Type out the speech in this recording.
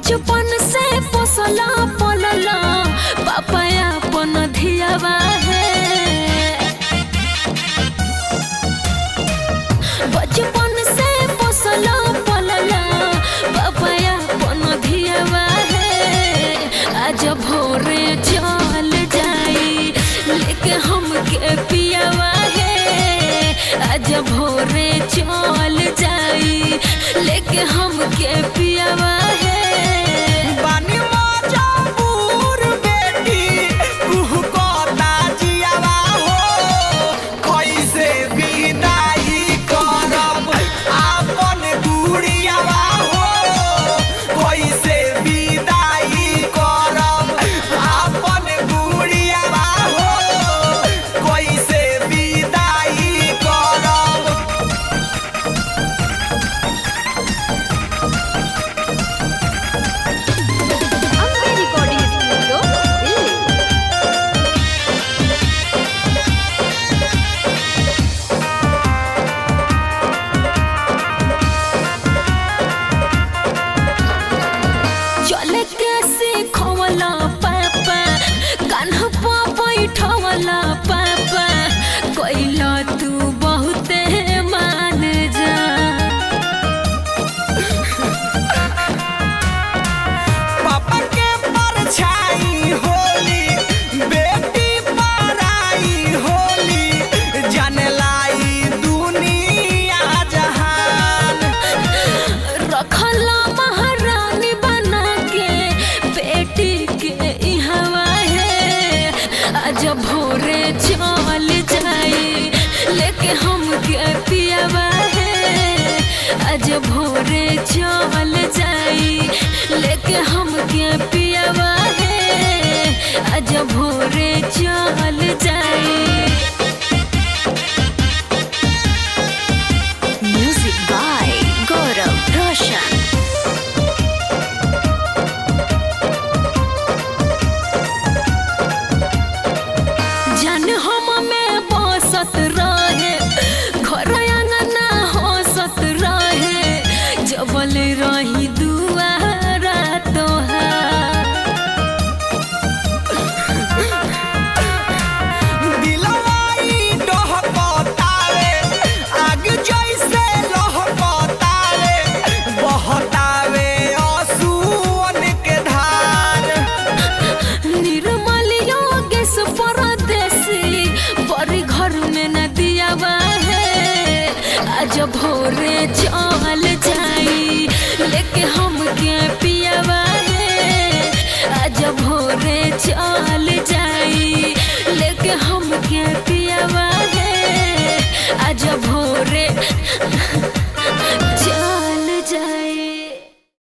बचपन से पोसला पलला पापा अपन धियावा है। बचपन से पोसला पलला पापा अपन धियावा है। आज भोरे चल जाई लेके हमके पियावा है। आज भोरे चल जाई लेके हमके पियावा है। पापा कोइला तू बहुते मान जा। पापा के परछाई होली बेटी पराई होली जाने लाई दुनिया जहान। रखला महारानी बना के बेटी के इहवा है। आज भोरे चल जाई लेके हमके पियावा है। आज भोरे चल जाई लेके हमके पियावा है। आज भोरे चल जाई। म्यूजिक बाय गौरव रोशन। जन हम में बसत रहे घर अंगना हंसत रहे जबल रही दुआरा तोहार। दिलवाई डहकतावे आग जैसे लहकतावे बहतावे आंसुओं के धार। निर्मल योगेश परदेसी बड़ी घर में न दियावा है। आज भोरे चल जाई लेके हमके पियावा है। आज भोरे चल जाई